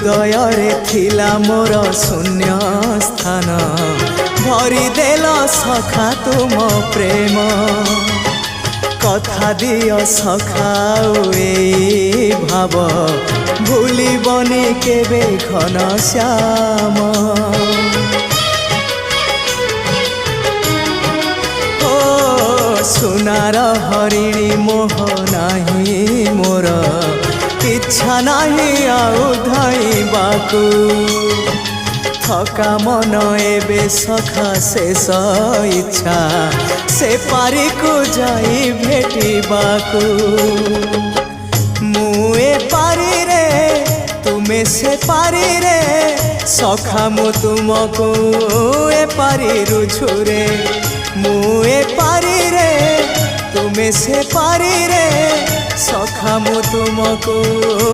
हृदय रे थिला मोर शून्य स्थान भरी देल सखा तुम प्रेम कथा दियो सखाओ ए भाव भूलिबनी केबे घन श्याम ओ सुनार हरिणी मोह नाही मोर इच्छा नहीं आउ धाइबाकू थका मन एबे सखा शेष इच्छा से पारी को जाई भेटिबाकू मुए पारी रे तुमे से पारी रे सखा मु तुमको ए पारी रुझुरे मुए पारी रे तुमे से पारी रे सखा मु तुमको।